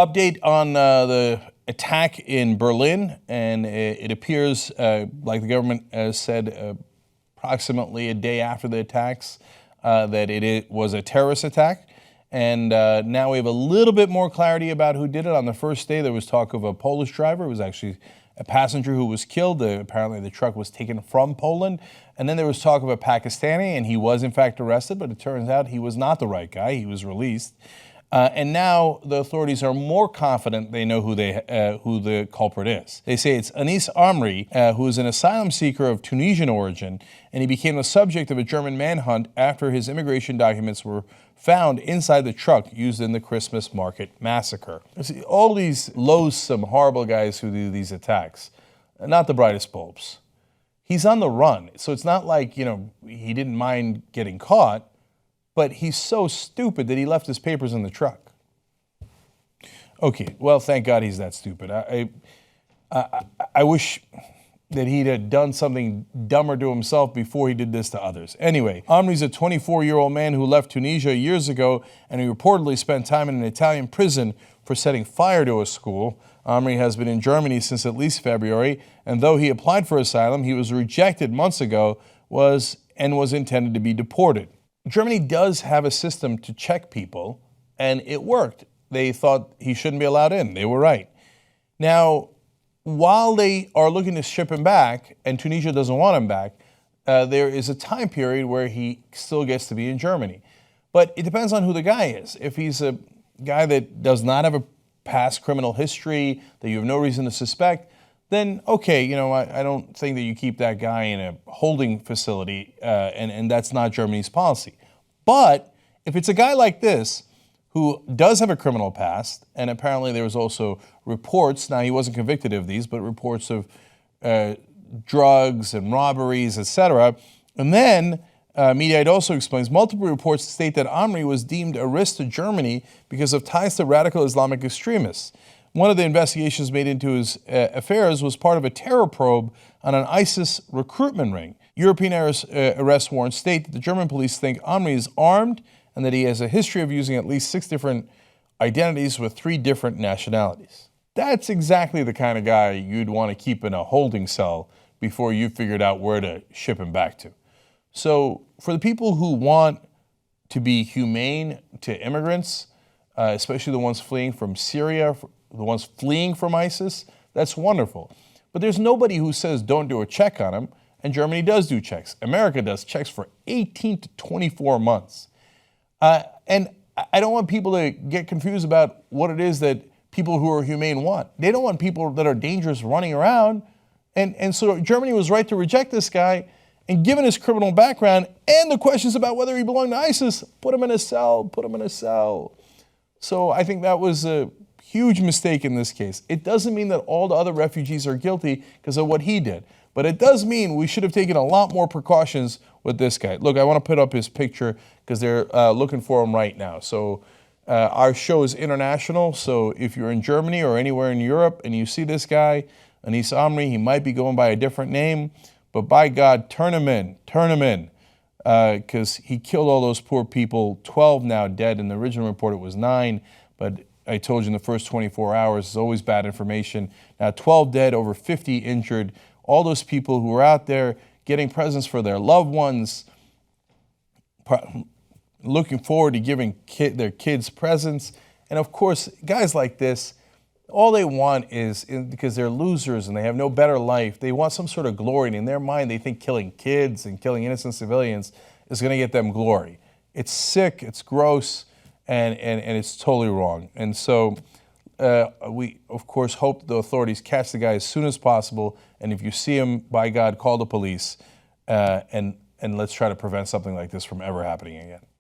Update on the attack in Berlin, and it appears like the government has said approximately a day after the attacks that it was a terrorist attack. And now we have a little bit more clarity about who did it. On the first day, there was talk of a Polish driver. It was actually a passenger who was killed. Apparently, the truck was taken from Poland. And then there was talk of a Pakistani, and he was, in fact, arrested. But it turns out he was not the right guy. He was released. And now the authorities are more confident they know who the culprit is. They say it's Anis Amri, who is an asylum seeker of Tunisian origin, and he became the subject of a German manhunt after his immigration documents were found inside the truck used in the Christmas market massacre. See, all these loathsome, horrible guys who do these attacks, not the brightest bulbs. He's on the run, so it's not like, he didn't mind getting caught. But he's so stupid that he left his papers in the truck. Okay, well, thank God he's that stupid. I wish that he'd have done something dumber to himself before he did this to others. Anyway, Amri's a 24-year-old man who left Tunisia years ago, and he reportedly spent time in an Italian prison for setting fire to a school. Amri has been in Germany since at least February, and though he applied for asylum, he was rejected months ago and was intended to be deported. Germany does have a system to check people, and it worked. They thought he shouldn't be allowed in. They were right. Now, while they are looking to ship him back, and Tunisia doesn't want him back, there is a time period where he still gets to be in Germany. But it depends on who the guy is. If he's a guy that does not have a past criminal history, that you have no reason to suspect, then okay, I don't think that you keep that guy in a holding facility, and that's not Germany's policy. But if it's a guy like this who does have a criminal past, and apparently there was also reports, now he wasn't convicted of these, but reports of drugs and robberies, etc. And then Mediaite also explains multiple reports state that Amri was deemed a risk to Germany because of ties to radical Islamic extremists. One of the investigations made into his affairs was part of a terror probe on an ISIS recruitment ring. European arrest warrants state that the German police think Amri is armed and that he has a history of using at least 6 different identities with 3 different nationalities. That's exactly the kind of guy you'd want to keep in a holding cell before you figured out where to ship him back to. So for the people who want to be humane to immigrants, especially the ones fleeing from Syria, the ones fleeing from ISIS, that's wonderful. But there's nobody who says don't do a check on them, and Germany does do checks. America does checks for 18 to 24 months. And I don't want people to get confused about what it is that people who are humane want. They don't want people that are dangerous running around. And so Germany was right to reject this guy, and given his criminal background and the questions about whether he belonged to ISIS, put him in a cell. So I think that was a huge mistake in this case. It doesn't mean that all the other refugees are guilty because of what he did. But it does mean we should have taken a lot more precautions with this guy. Look, I want to put up his picture because they're looking for him right now. So our show is international. So if you're in Germany or anywhere in Europe and you see this guy, Anis Amri, he might be going by a different name. But by God, turn him in. Because he killed all those poor people, 12 now dead. In the original report, it was 9. But I told you in the first 24 hours, it's always bad information. Now 12 dead, over 50 injured. All those people who were out there getting presents for their loved ones, looking forward to giving their kids presents. And of course, guys like this, all they want is, because they're losers and they have no better life, they want some sort of glory. And in their mind, they think killing kids and killing innocent civilians is going to get them glory. It's sick, it's gross, and it's totally wrong. And so we, of course, hope the authorities catch the guy as soon as possible. And if you see him, by God, call the police, and let's try to prevent something like this from ever happening again.